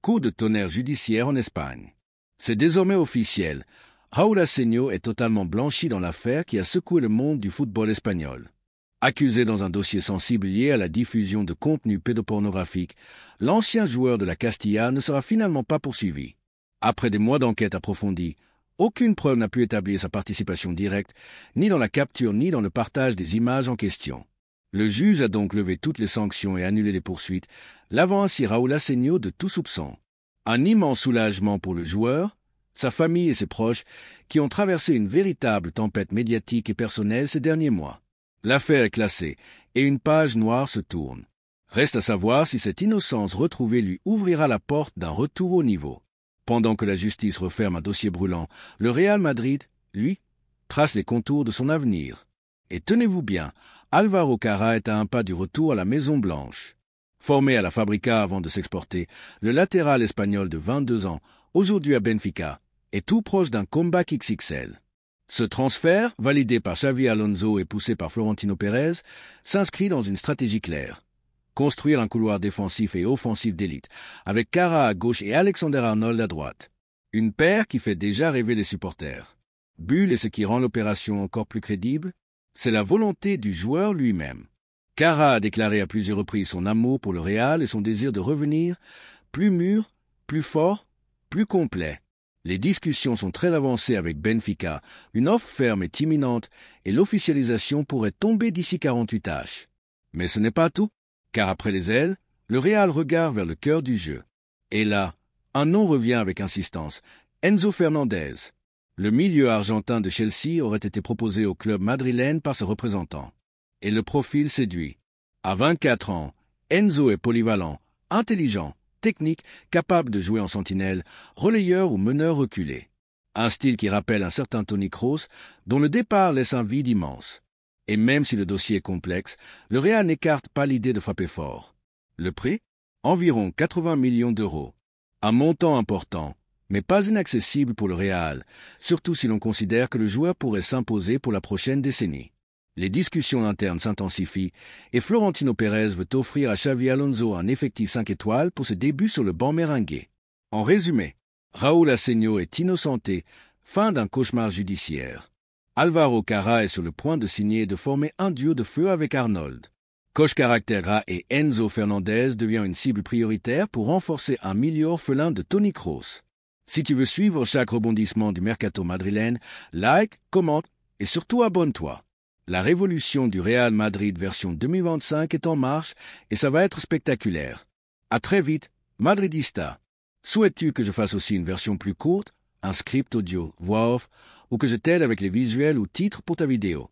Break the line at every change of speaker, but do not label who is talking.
Coup de tonnerre judiciaire en Espagne. C'est désormais officiel. Raúl Asenjo est totalement blanchi dans l'affaire qui a secoué le monde du football espagnol. Accusé dans un dossier sensible lié à la diffusion de contenus pédopornographiques, l'ancien joueur de la Castilla ne sera finalement pas poursuivi. Après des mois d'enquête approfondie, aucune preuve n'a pu établir sa participation directe, ni dans la capture ni dans le partage des images en question. Le juge a donc levé toutes les sanctions et annulé les poursuites, lavant ainsi Raúl Asenjo de tout soupçon. Un immense soulagement pour le joueur, sa famille et ses proches, qui ont traversé une véritable tempête médiatique et personnelle ces derniers mois. L'affaire est classée, et une page noire se tourne. Reste à savoir si cette innocence retrouvée lui ouvrira la porte d'un retour au niveau. Pendant que la justice referme un dossier brûlant, le Real Madrid, lui, trace les contours de son avenir. Et tenez-vous bien, Álvaro Carrà est à un pas du retour à la Maison-Blanche. Formé à la Fabrica avant de s'exporter, le latéral espagnol de 22 ans, aujourd'hui à Benfica, est tout proche d'un comeback XXL. Ce transfert, validé par Xavi Alonso et poussé par Florentino Pérez, s'inscrit dans une stratégie claire. Construire un couloir défensif et offensif d'élite, avec Carrà à gauche et Alexander-Arnold à droite. Une paire qui fait déjà rêver les supporters. Bulle et ce qui rend l'opération encore plus crédible, c'est la volonté du joueur lui-même. Carrà a déclaré à plusieurs reprises son amour pour le Real et son désir de revenir, plus mûr, plus fort, plus complet. Les discussions sont très avancées avec Benfica, une offre ferme est imminente et l'officialisation pourrait tomber d'ici 48 h. Mais ce n'est pas tout, car après les ailes, le Real regarde vers le cœur du jeu. Et là, un nom revient avec insistance, Enzo Fernandez. Le milieu argentin de Chelsea aurait été proposé au club madrilène par ses représentants. Et le profil séduit. À 24 ans, Enzo est polyvalent, intelligent, technique, capable de jouer en sentinelle, relayeur ou meneur reculé. Un style qui rappelle un certain Toni Kroos, dont le départ laisse un vide immense. Et même si le dossier est complexe, le Real n'écarte pas l'idée de frapper fort. Le prix ? Environ 80 millions d'euros. Un montant important, mais pas inaccessible pour le Real, surtout si l'on considère que le joueur pourrait s'imposer pour la prochaine décennie. Les discussions internes s'intensifient et Florentino Pérez veut offrir à Xavi Alonso un effectif 5 étoiles pour ses débuts sur le banc merengue. En résumé, Raúl Asenjo est innocenté, fin d'un cauchemar judiciaire. Álvaro Carrà est sur le point de signer et de former un duo de feu avec Arnold. Coach caractère gras et Enzo Fernandez devient une cible prioritaire pour renforcer un milieu orphelin de Toni Kroos. Si tu veux suivre chaque rebondissement du mercato madrilène, like, commente et surtout abonne-toi. La révolution du Real Madrid version 2025 est en marche et ça va être spectaculaire. À très vite, Madridista. Souhaites-tu que je fasse aussi une version plus courte, un script audio, voix off, ou que je t'aide avec les visuels ou titres pour ta vidéo?